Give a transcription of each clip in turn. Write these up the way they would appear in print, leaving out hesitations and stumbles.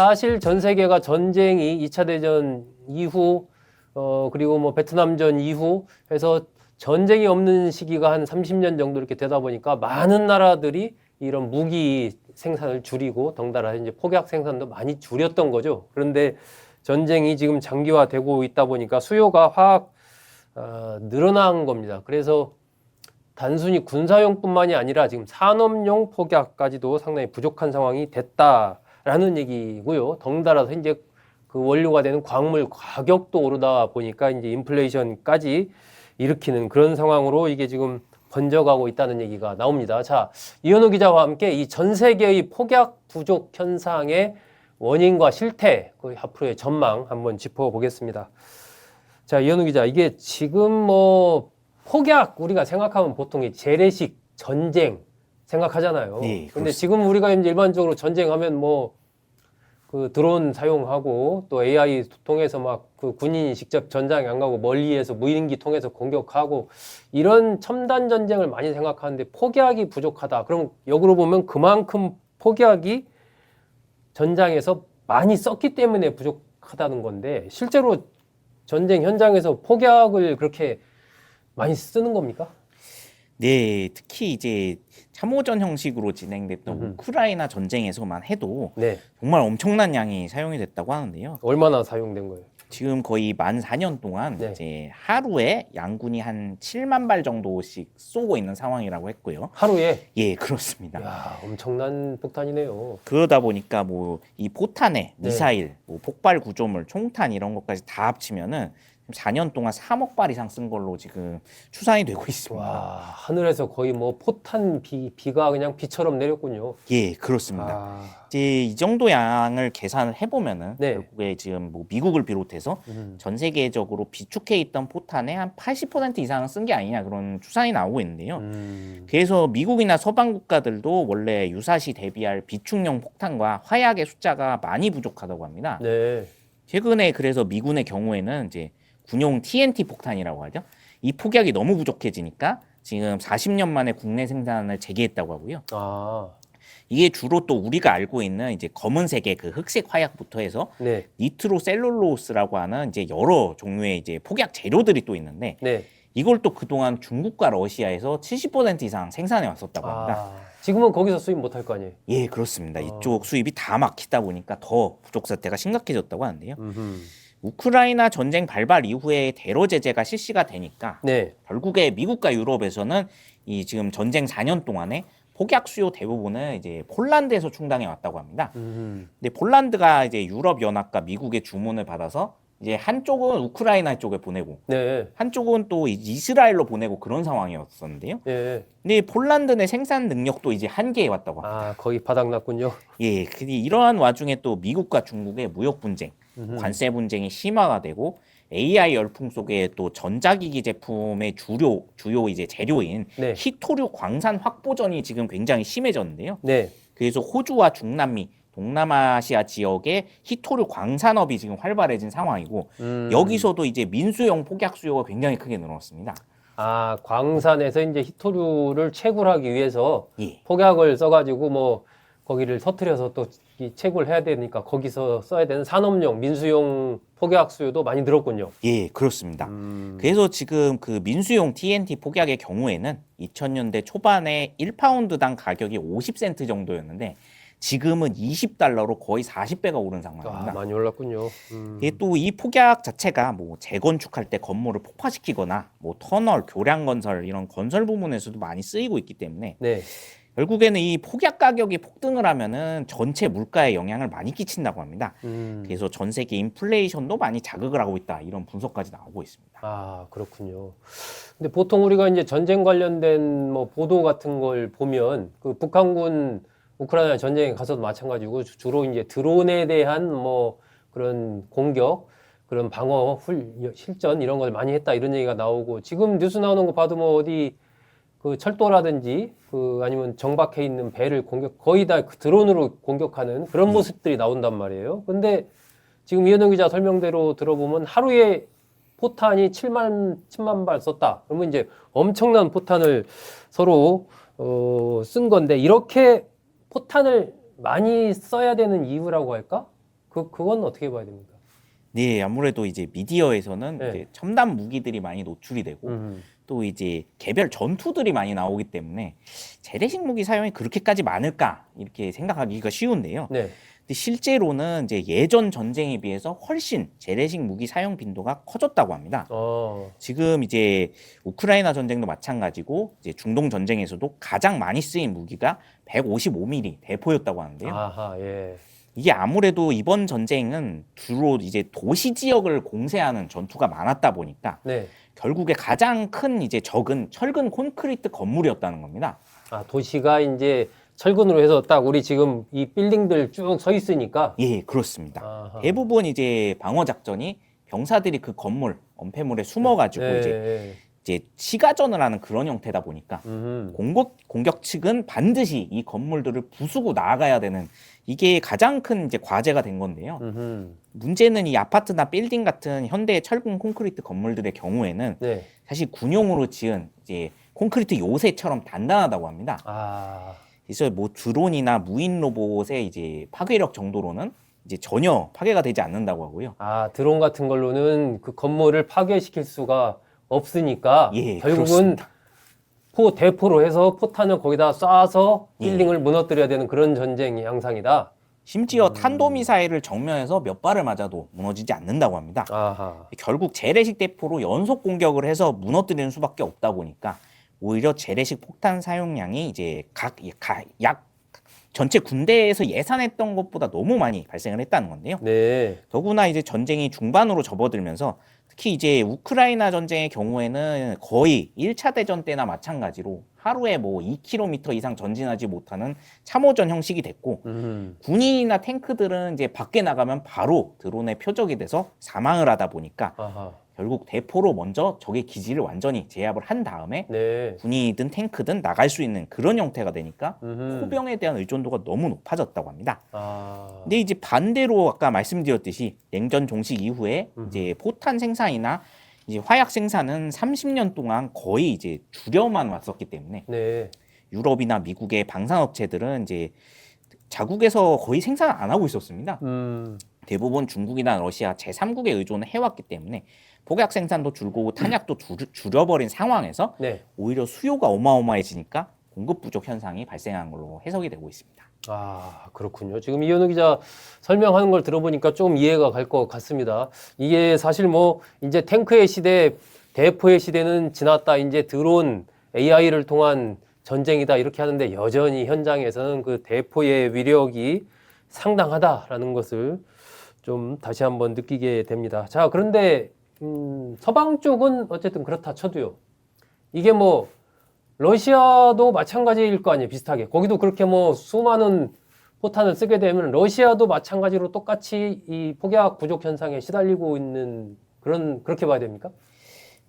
사실 전 세계가 전쟁이 2차 대전 이후 그리고 뭐 베트남전 이후 해서 전쟁이 없는 시기가 한 30년 정도 이렇게 되다 보니까 많은 나라들이 이런 무기 생산을 줄이고 덩달아 이제 폭약 생산도 많이 줄였던 거죠. 그런데 전쟁이 지금 장기화되고 있다 보니까 수요가 확 늘어난 겁니다. 그래서 단순히 군사용뿐만이 아니라 지금 산업용 폭약까지도 상당히 부족한 상황이 됐다라는 얘기고요. 덩달아서 이제 그 원료가 되는 광물 가격도 오르다 보니까 이제 인플레이션까지 일으키는 그런 상황으로 이게 지금 번져가고 있다는 얘기가 나옵니다. 자, 이현우 기자와 함께 이 전 세계의 폭약 부족 현상의 원인과 실태, 그 앞으로의 전망 한번 짚어보겠습니다. 자, 이현우 기자, 이게 지금 뭐 폭약 우리가 생각하면 보통 이 재래식 전쟁 생각하잖아요. 네, 근데 지금 우리가 이제 일반적으로 전쟁하면 뭐 그 드론 사용하고 또 AI 통해서 막 그 군인이 직접 전장에 안 가고 멀리에서 무인기 통해서 공격하고 이런 첨단 전쟁을 많이 생각하는데 폭약이 부족하다. 그럼 역으로 보면 그만큼 폭약이 전장에서 많이 썼기 때문에 부족하다는 건데 실제로 전쟁 현장에서 폭약을 그렇게 많이 쓰는 겁니까? 네, 특히 이제 참호전 형식으로 진행됐던 우크라이나 전쟁에서만 해도 네. 정말 엄청난 양이 사용이 됐다고 하는데요. 얼마나 사용된 거예요? 지금 거의 만 4년 동안 네. 이제 하루에 양군이 한 7만 발 정도씩 쏘고 있는 상황이라고 했고요. 하루에? 예, 그렇습니다. 야, 엄청난 폭탄이네요. 그러다 보니까 뭐 이 포탄에 네. 미사일, 뭐 폭발 구조물, 총탄 이런 것까지 다 합치면은 4년 동안 3억 발 이상 쓴 걸로 지금 추산이 되고 있습니다. 와, 하늘에서 거의 뭐 포탄 비가 그냥 비처럼 내렸군요. 예, 그렇습니다. 아, 이제 이 정도 양을 계산을 해보면은 네. 결국에 지금 뭐 미국을 비롯해서 전 세계적으로 비축해 있던 포탄의 한 80% 이상은 쓴 게 아니냐 그런 추산이 나오고 있는데요. 그래서 미국이나 서방 국가들도 원래 유사시 대비할 비축용 폭탄과 화약의 숫자가 많이 부족하다고 합니다. 네. 최근에 그래서 미군의 경우에는 이제 군용 TNT 폭탄이라고 하죠. 이 폭약이 너무 부족해지니까 지금 40년 만에 국내 생산을 재개했다고 하고요. 아, 이게 주로 또 우리가 알고 있는 이제 검은색의 그 흑색 화약부터 해서 네. 니트로셀룰로스라고 하는 이제 여러 종류의 이제 폭약 재료들이 또 있는데 네. 이걸 또 그동안 중국과 러시아에서 70% 이상 생산해 왔었다고 합니다. 아, 지금은 거기서 수입 못할 거 아니에요? 예, 그렇습니다. 이쪽 수입이 다 막히다 보니까 더 부족 사태가 심각해졌다고 하는데요. 우크라이나 전쟁 발발 이후에 대러 제재가 실시가 되니까 네. 결국에 미국과 유럽에서는 이 지금 전쟁 4년 동안에 폭약 수요 대부분은 이제 폴란드에서 충당해 왔다고 합니다. 근데 폴란드가 이제 유럽 연합과 미국의 주문을 받아서 이제 한쪽은 우크라이나 쪽에 보내고 네. 한쪽은 또 이스라엘로 보내고 그런 상황이었었는데요. 네. 근데 폴란드 내 생산 능력도 이제 한계에 왔다고 합니다. 아, 거의 바닥났군요. 예, 근데 이러한 와중에 또 미국과 중국의 무역 분쟁, 관세 분쟁이 심화가 되고 AI 열풍 속에 또 전자기기 제품의 주요 이제 재료인 네. 히토류 광산 확보전이 지금 굉장히 심해졌는데요. 네. 그래서 호주와 중남미, 동남아시아 지역의 히토류 광산업이 지금 활발해진 상황이고 여기서도 이제 민수용 폭약 수요가 굉장히 크게 늘어났습니다. 아, 광산에서 이제 히토류를 채굴하기 위해서 예. 폭약을 써가지고 뭐 거기를 터트려서 또 이 채굴 해야 되니까 거기서 써야 되는 산업용, 민수용 폭약 수요도 많이 늘었군요. 예, 그렇습니다. 그래서 지금 그 민수용 TNT 폭약의 경우에는 2000년대 초반에 1파운드당 가격이 50센트 정도였는데 지금은 20달러로 거의 40배가 오른 상황입니다. 아, 많이 올랐군요. 또 이 폭약 자체가 뭐 재건축할 때 건물을 폭파시키거나 뭐 터널, 교량 건설 이런 건설 부문에서도 많이 쓰이고 있기 때문에 네. 결국에는 이 폭약 가격이 폭등을 하면은 전체 물가에 영향을 많이 끼친다고 합니다. 그래서 전 세계 인플레이션도 많이 자극을 하고 있다 이런 분석까지 나오고 있습니다. 아, 그렇군요. 근데 보통 우리가 이제 전쟁 관련된 뭐 보도 같은 걸 보면 그 북한군 우크라이나 전쟁에 가서도 마찬가지고 주로 이제 드론에 대한 뭐 그런 공격, 그런 방어 실전 이런 걸 많이 했다 이런 얘기가 나오고 지금 뉴스 나오는 거 봐도 뭐 어디 그 철도라든지 그 아니면 정박해 있는 배를 거의 다 그 드론으로 공격하는 그런 모습들이 나온단 말이에요. 근데 지금 이현영 기자 설명대로 들어보면 하루에 포탄이 7만 발 썼다. 그러면 이제 엄청난 포탄을 서로 쓴 건데 이렇게 포탄을 많이 써야 되는 이유라고 할까? 그건 어떻게 봐야 됩니까? 네, 아무래도 이제 미디어에서는 네. 이제 첨단 무기들이 많이 노출이 되고 또 이제 개별 전투들이 많이 나오기 때문에 재래식 무기 사용이 그렇게까지 많을까 이렇게 생각하기가 쉬운데요. 네. 근데 실제로는 이제 예전 전쟁에 비해서 훨씬 재래식 무기 사용 빈도가 커졌다고 합니다. 지금 이제 우크라이나 전쟁도 마찬가지고 이제 중동 전쟁에서도 가장 많이 쓰인 무기가 155mm 대포였다고 하는데요. 아하, 예. 이게 아무래도 이번 전쟁은 주로 이제 도시 지역을 공세하는 전투가 많았다 보니까 네. 결국에 가장 큰 이제 적은 철근 콘크리트 건물이었다는 겁니다. 아, 도시가 이제 철근으로 해서 딱 우리 지금 이 빌딩들 쭉 서 있으니까. 예, 그렇습니다. 아하. 대부분 이제 방어 작전이 병사들이 그 건물 엄폐물에 숨어가지고 네, 이제 시가전을 하는 그런 형태다 보니까 네. 공격 측은 반드시 이 건물들을 부수고 나아가야 되는 이게 가장 큰 이제 과제가 된 건데요. 문제는 이 아파트나 빌딩 같은 현대 철근 콘크리트 건물들의 경우에는 네. 사실 군용으로 지은 이제 콘크리트 요새처럼 단단하다고 합니다. 아, 그래서 뭐 드론이나 무인 로봇의 이제 파괴력 정도로는 이제 전혀 파괴가 되지 않는다고 하고요. 아, 드론 같은 걸로는 그 건물을 파괴시킬 수가 없으니까 예, 결국은 그렇습니다. 대포로 해서 포탄을 거기다 쏴서 예. 빌딩을 무너뜨려야 되는 그런 전쟁 양상이다. 심지어 탄도미사일을 정면에서 몇 발을 맞아도 무너지지 않는다고 합니다. 아하. 결국 재래식 대포로 연속 공격을 해서 무너뜨리는 수밖에 없다 보니까 오히려 재래식 폭탄 사용량이 이제 약 전체 군대에서 예산했던 것보다 너무 많이 발생을 했다는 건데요. 네. 더구나 이제 전쟁이 중반으로 접어들면서 특히 이제 우크라이나 전쟁의 경우에는 거의 1차 대전 때나 마찬가지로 하루에 뭐 2km 이상 전진하지 못하는 참호전 형식이 됐고 군인이나 탱크들은 이제 밖에 나가면 바로 드론의 표적이 돼서 사망을 하다 보니까 아하. 결국 대포로 먼저 적의 기지를 완전히 제압을 한 다음에 네. 군인이든 탱크든 나갈 수 있는 그런 형태가 되니까 포병에 대한 의존도가 너무 높아졌다고 합니다. 아. 근데 이제 반대로 아까 말씀드렸듯이 냉전 종식 이후에 이제 포탄 생산이나 이제 화약 생산은 30년 동안 거의 이제 줄여만 왔었기 때문에 네. 유럽이나 미국의 방산업체들은 이제 자국에서 거의 생산 안 하고 있었습니다. 대부분 중국이나 러시아 제3국에 의존을 해왔기 때문에 폭약 생산도 줄고 탄약도 줄여버린 상황에서 네. 오히려 수요가 어마어마해지니까 공급 부족 현상이 발생한 걸로 해석이 되고 있습니다. 아, 그렇군요. 지금 이현우 기자 설명하는 걸 들어보니까 좀 이해가 갈 것 같습니다. 이게 사실 뭐 이제 탱크의 시대, 대포의 시대는 지났다. 이제 드론, AI를 통한 전쟁이다. 이렇게 하는데 여전히 현장에서는 그 대포의 위력이 상당하다라는 것을 좀 다시 한번 느끼게 됩니다. 자, 그런데 서방 쪽은 어쨌든 그렇다 쳐도요. 이게 뭐 러시아도 마찬가지일 거 아니에요. 비슷하게. 거기도 그렇게 뭐 수많은 포탄을 쓰게 되면 러시아도 마찬가지로 똑같이 이 폭약 부족 현상에 시달리고 있는 그렇게 봐야 됩니까?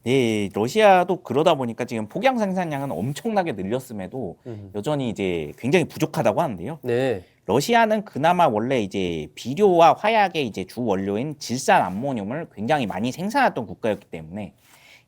네, 러시아도 그러다 보니까 지금 폭약 생산량은 엄청나게 늘렸음에도 여전히 이제 굉장히 부족하다고 하는데요. 네. 러시아는 그나마 원래 이제 비료와 화약의 이제 주 원료인 질산 암모늄을 굉장히 많이 생산했던 국가였기 때문에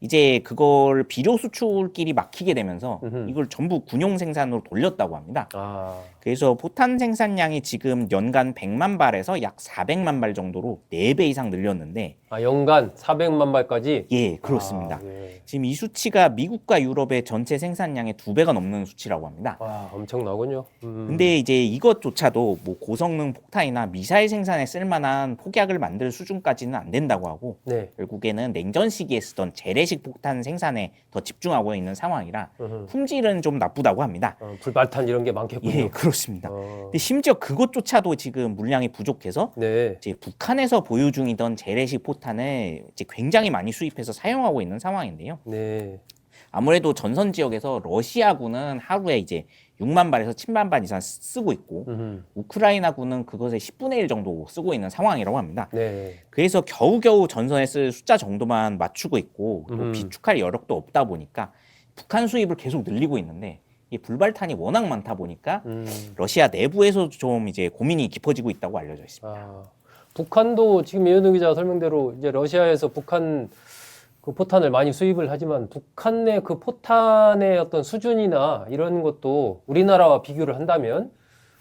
이제 그걸 비료 수출길이 막히게 되면서 이걸 전부 군용 생산으로 돌렸다고 합니다. 아, 그래서 포탄 생산량이 지금 연간 100만 발에서 약 400만 발 정도로 4배 이상 늘렸는데 연간 400만 발까지? 예, 그렇습니다. 아, 예. 지금 이 수치가 미국과 유럽의 전체 생산량의 2배가 넘는 수치라고 합니다. 와, 엄청나군요. 근데 이제 이것조차도 뭐 고성능 폭탄이나 미사일 생산에 쓸만한 폭약을 만들 수준까지는 안 된다고 하고 네. 결국에는 냉전 시기에 쓰던 재래식 폭탄 생산에 더 집중하고 있는 상황이라 품질은 좀 나쁘다고 합니다. 불발탄 이런 게 많겠군요. 예, 그렇습니다. 근데 심지어 그것조차도 지금 물량이 부족해서 네. 이제 북한에서 보유 중이던 재래식 포탄을 이제 굉장히 많이 수입해서 사용하고 있는 상황인데요. 네. 아무래도 전선 지역에서 러시아군은 하루에 이제 6만 발에서 7만 발 이상 쓰고 있고 우크라이나군은 그것의 10분의 1 정도 쓰고 있는 상황이라고 합니다. 네. 그래서 겨우겨우 전선에 쓸 숫자 정도만 맞추고 있고 또 비축할 여력도 없다 보니까 북한 수입을 계속 늘리고 있는데 이 불발탄이 워낙 많다 보니까 러시아 내부에서 좀 이제 고민이 깊어지고 있다고 알려져 있습니다. 아, 북한도 지금 이현우 기자 설명대로 이제 러시아에서 북한 그 포탄을 많이 수입을 하지만 북한의 그 포탄의 어떤 수준이나 이런 것도 우리나라와 비교를 한다면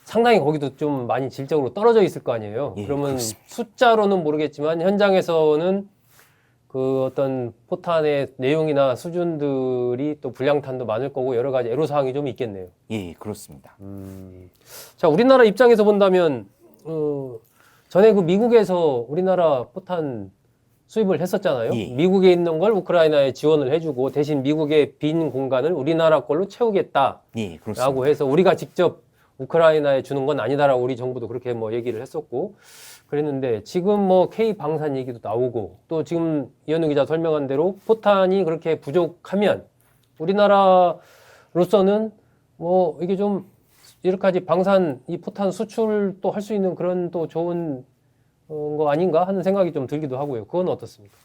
상당히 거기도 좀 많이 질적으로 떨어져 있을 거 아니에요. 예, 그러면 그렇습니다. 숫자로는 모르겠지만 현장에서는 그 어떤 포탄의 내용이나 수준들이 또 불량탄도 많을 거고 여러 가지 애로사항이 좀 있겠네요. 예, 그렇습니다. 자, 우리나라 입장에서 본다면 전에 그 미국에서 우리나라 포탄 수입을 했었잖아요. 예. 미국에 있는 걸 우크라이나에 지원을 해주고 대신 미국의 빈 공간을 우리나라 걸로 채우겠다라고 예, 그렇습니다. 해서 우리가 직접 우크라이나에 주는 건 아니다라고 우리 정부도 그렇게 뭐 얘기를 했었고 그랬는데 지금 뭐 K 방산 얘기도 나오고 또 지금 이현우 기자 설명한 대로 포탄이 그렇게 부족하면 우리나라로서는 뭐 이게 좀 이렇게까지 방산 이 포탄 수출도 할 수 있는 그런 또 좋은 거 아닌가 하는 생각이 좀 들기도 하고요. 그건 어떻습니까?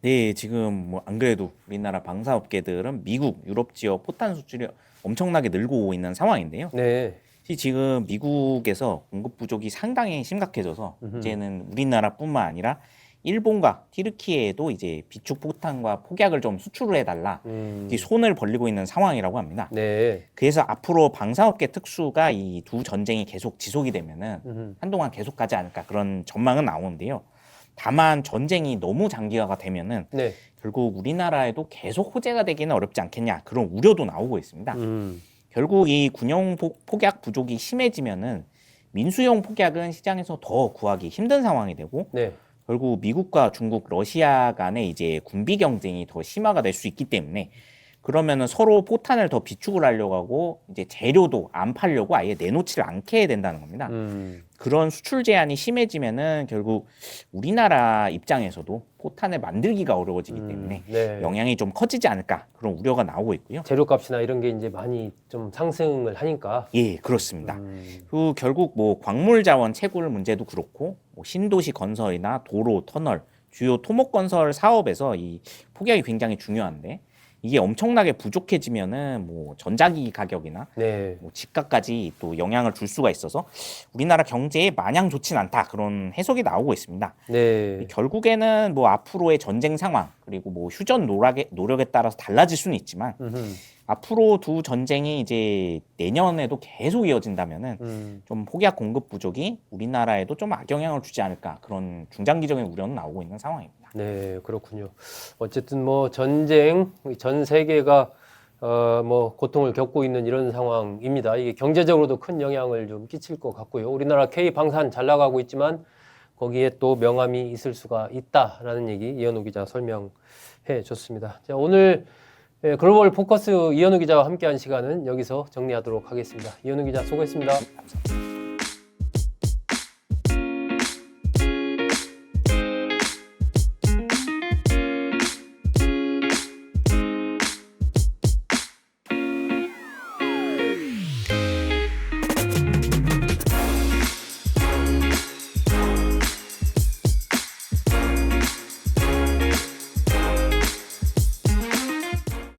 네, 지금 뭐 안 그래도 우리나라 방사업계들은 미국, 유럽 지역 포탄 수출이 엄청나게 늘고 있는 상황인데요. 네. 지금 미국에서 공급 부족이 상당히 심각해져서 이제는 우리나라뿐만 아니라 일본과 튀르키예에도 이제 비축 포탄과 폭약을 좀 수출을 해달라 이렇게 손을 벌리고 있는 상황이라고 합니다. 네. 그래서 앞으로 방사업계 특수가 이 두 전쟁이 계속 지속이 되면은 한동안 계속 가지 않을까 그런 전망은 나오는데요. 다만 전쟁이 너무 장기화가 되면은 네. 결국 우리나라에도 계속 호재가 되기는 어렵지 않겠냐 그런 우려도 나오고 있습니다. 결국 이 군용 폭약 부족이 심해지면은 민수용 폭약은 시장에서 더 구하기 힘든 상황이 되고 네. 결국 미국과 중국, 러시아 간의 이제 군비 경쟁이 더 심화가 될 수 있기 때문에 그러면은 서로 포탄을 더 비축을 하려고 하고 이제 재료도 안 팔려고 아예 내놓지를 않게 된다는 겁니다. 그런 수출 제한이 심해지면은 결국 우리나라 입장에서도 포탄을 만들기가 어려워지기 때문에 네. 영향이 좀 커지지 않을까 그런 우려가 나오고 있고요. 재료값이나 이런 게 이제 많이 좀 상승을 하니까. 예, 그렇습니다. 그 결국 뭐 광물 자원 채굴 문제도 그렇고 뭐 신도시 건설이나 도로, 터널, 주요 토목 건설 사업에서 이 폭약이 굉장히 중요한데 이게 엄청나게 부족해지면은 뭐 전자기기 가격이나 네. 뭐 집값까지 또 영향을 줄 수가 있어서 우리나라 경제에 마냥 좋진 않다 그런 해석이 나오고 있습니다. 네. 결국에는 뭐 앞으로의 전쟁 상황 그리고 뭐 휴전 노력에 따라서 달라질 수는 있지만 앞으로 두 전쟁이 이제 내년에도 계속 이어진다면은 좀 폭약 공급 부족이 우리나라에도 좀 악영향을 주지 않을까 그런 중장기적인 우려는 나오고 있는 상황입니다. 네, 그렇군요. 어쨌든 뭐 전쟁, 전 세계가 뭐 고통을 겪고 있는 이런 상황입니다. 이게 경제적으로도 큰 영향을 좀 끼칠 것 같고요. 우리나라 K 방산 잘 나가고 있지만 거기에 또 명암이 있을 수가 있다라는 얘기 이현우 기자 설명해 줬습니다. 자, 오늘 글로벌 포커스 이현우 기자와 함께한 시간은 여기서 정리하도록 하겠습니다. 이현우 기자 수고했습니다. 감사합니다.